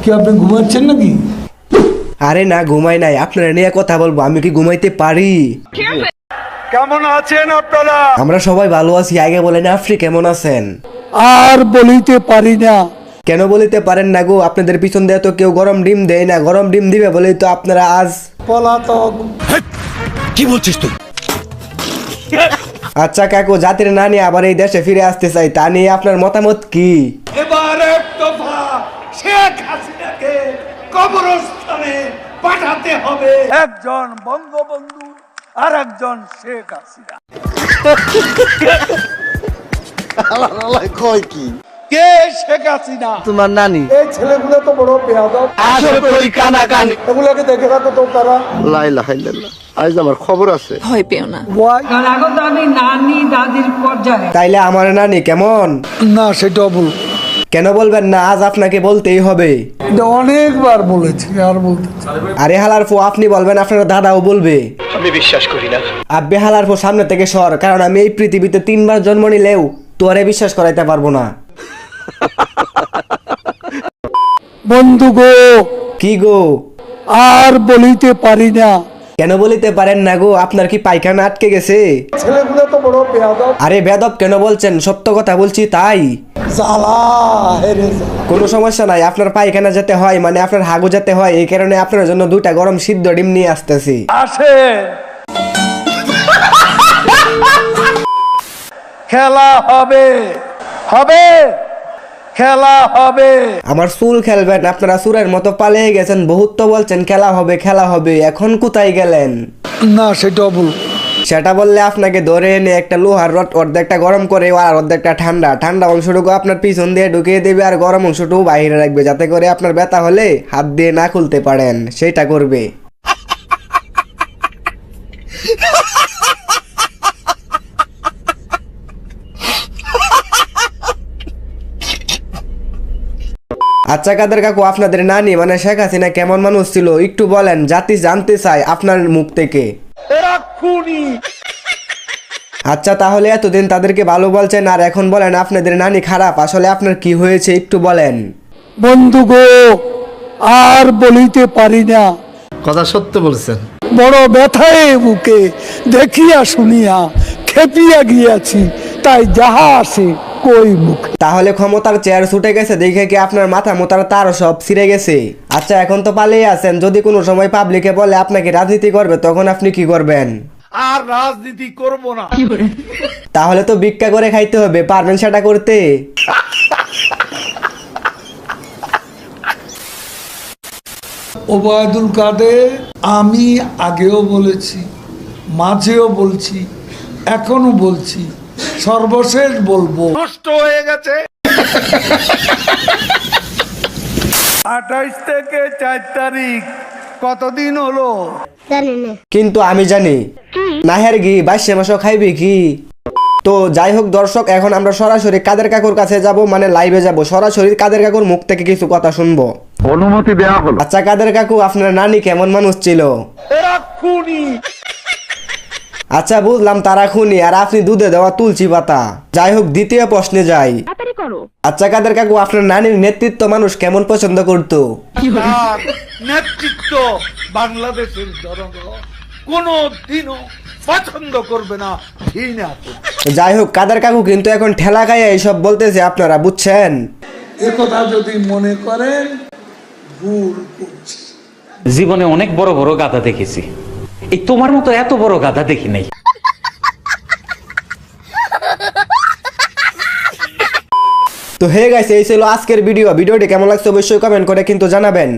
কি আপনি ঘুমাচ্ছেন নাকি? আরে না, ঘুমাই নাই, আপনারা নিয়ে কথা বলবো। আমি কি ঘুমাইতে পারি? কেমন আছেন আপনারা? আমরা সবাই ভালো আছি। আগে বলেন আপনি কেমন আছেন? আর বলিতে পারি না। কেন বলিতে পারেন না গো? আপনাদের পিছন দিয়ে তো কেউ গরম ডিম দেয় না। গরম ডিম দিবে বলেই তো আপনারা আজ পলাতক। কি বলছিস তুই? আচ্ছা কাকু, জাতির না নিয়ে আবার এই দেশে ফিরে আসতে চাই, তা নিয়ে আপনার মতামত কি? এবার এক দফা শেখ হাসিনাকে কবরস্থানে পাঠাতে হবে। একজন বঙ্গবন্ধু আর একজন শেখ হাসিনা। কয় কি কে শেখ হাসিনা? তোমার নানি? এই ছেলেগুলো তো বড় বেয়াদব। আসলে ওই কানাকানি এগুলোকে দেখে রাখো তো তারা। লা ইলাহা ইল্লাল্লাহ। আজ আমার খবর আছে। ভয় পেও না। কারণ এখন তো আমি নানি দাদির পর্যায়ে। তাইলে আমার নানি কেমন? না, সেটাও বল। কেন বলবেন না? আজ আপনাকে বলতেই হবে। এটা অনেকবার বলেছি, আর বলতে। আরে হালার ফো, আপনি বলবেন, আপনার দাদাও বলবে। আমি বিশ্বাস করি না। আব্বে হালার ফো, সামনে থেকে সর, কারণ আমি এই পৃথিবীতে 3 বার জন্ম নিলেও তোরে বিশ্বাস করাইতে পারবো না। বন্ধু গো, কি গো? আর বলিতে পারি না। কেন বলিতে পারেন না গো? আপনার কি পায়খানা আটকে গেছে? ছেলেগুলো তো বড় বেয়াদব। আরে বেদব কেন বলছেন? সত্য কথা বলছি তাই। জ্বালা হেরে যা। কোনো সমস্যা নাই, আপনার পায়খানা যেতে হয় মানে আপনার হাগু যেতে হয়, এই কারণে আপনার জন্য 2টা গরম সিদ্ধ ডিম নিয়ে আসতেছি। আসে খেলা হবে, হবে খেলা হবে। আমার চুল খেলবেন? আপনারা সুরের মতো পালিয়ে গেছেন। বহুত তো বলছেন খেলা হবে খেলা হবে, এখন কোথায় গেলেন? না, সেটাও বল। সেটা বললে আপনাকে ধরে এনে একটা লোহার রড অর্ধেকটা গরম করে আর অর্ধেকটা ঠান্ডা ঠান্ডা অংশটুকু আপনার পিছন দিয়ে ঢুকিয়ে দেবে আর গরম অংশটুকু বাইরে রাখবে, যাতে করে আপনার ব্যথা হলে হাত দিয়ে না খুলতে পারেন, সেটা করবে। আচ্ছা কাদের কাকু, আপনাদের নানি মানে শেখ হাসিনা কেমন মানুষ ছিল একটু বলেন, জাতি জানতে চায় আপনার মুখ থেকে। এরা খুনি। আচ্ছা তাহলে এতদিন তাদেরকে ভালো বলছেন আর এখন বলেন আপনাদের নানি খারাপ, আসলে আপনার কি হয়েছে একটু বলেন। বন্ধু গো, আর বলিতে পারি না। কথা সত্য বলছেন। বড় ব্যথায় বুকে দেখিয়া শুনিয়া খেপিয়া গিয়াছি, তাই যাহা আসে কই মুখ। তাহলে ক্ষমতার চেয়ার ছুটে গেছে দেখে কি আপনার মাথা মোতার তার সব ছিঁড়ে গেছে? আচ্ছা এখন তো পালিয়ে আছেন, যদি কোনো সময় পাবলিকে বলে আপনাকে রাজনীতি করবে তখন আপনি কি করবেন? আর রাজনীতি করব না। তাহলে তো ভিক্ষা করে খাইতে হবে, পারবেন সেটা করতে? ওবায়দুল কাদের, আমি আগেও বলেছি, মাঝেও বলছি, এখনো বলছি, সর্বশেষ বলবো, নষ্ট হয়ে গেছে। 28 থেকে 4 তারিখ কতদিন হলো? কিন্তু আমি জানি নাহের ঘি 22 মাসও খাইবে কি। তো যাই হোক দর্শক, এখন আমরা সরাসরি কাদের কাকুর কাছে যাব, মানে লাইভে যাব, সরাসরি কাদের কাকুর মুখ থেকে কিছু কথা শুনবো। অনুমতি দেয়া হলো। আচ্ছা কাদের কাকু, আপনার নানি কেমন মানুষ ছিল? এরা খুনি। আচ্ছা বুঝলাম তারা খুনি আর আপনি দুধে দেওয়া তুলসী পাতা। যাই হোক দ্বিতীয় প্রশ্নে যাই। আচ্ছা কাদের কাকু, আপনার নানির নেতৃত্ব মানুষ কেমন পছন্দ করতো? তার নেতৃত্ব বাংলাদেশের জনগণ কোনো দিনও পছন্দ করবে না, ঘৃণা করবে। যাই হোক কাদের কাকু কিন্তু এখন ঠেলা খাইয়া এইসব বলতেছে, আপনারা বুঝছেন? একথা যদি মনে করেন ভুল করছি। জীবনে অনেক বড় বড় গাধা দেখেছি, এই তোমার মতো এত বড় গাধা দেখি নাই। তো হয়ে গেছে, এই ছিল আজকের ভিডিওটি কেমন লাগছে অবশ্যই কমেন্ট করে কিন্তু জানাবেন।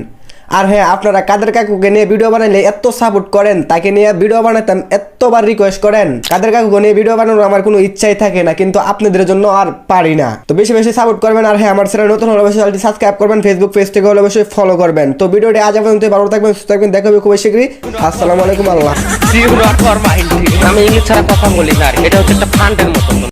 আর হ্যাঁ, আপনারা কাদের কাকুকে নিয়ে ভিডিও বানাইলে এত সাপোর্ট করেন, তাকে নিয়ে ভিডিও বানাতাম এতবার রিকোয়েস্ট করেন, কাদের কাকুকে নিয়ে ভিডিও বানানোর আমার কোনো ইচ্ছাই থাকে না, কিন্তু আপনাদের জন্য আর পারি না। তো বেশি বেশি সাপোর্ট করবেন। আর হ্যাঁ, আমার চ্যানেল নতুন হলে অবশ্যই চ্যানেলটি সাবস্ক্রাইব করবেন, ফেসবুক পেজ থেকে হলে অবশ্যই ফলো করবেন। তো ভিডিওটি আজ পর্যন্ত ভালো থাকবেন, সুস্থ থাকবেন, দেখা হবে খুব শীঘ্রই। আসসালামু আলাইকুম। আল্লাহ। আমি ইংলিশ ছাড়া কথা বলি না, এটা হচ্ছে একটা ফান্ডের মতো।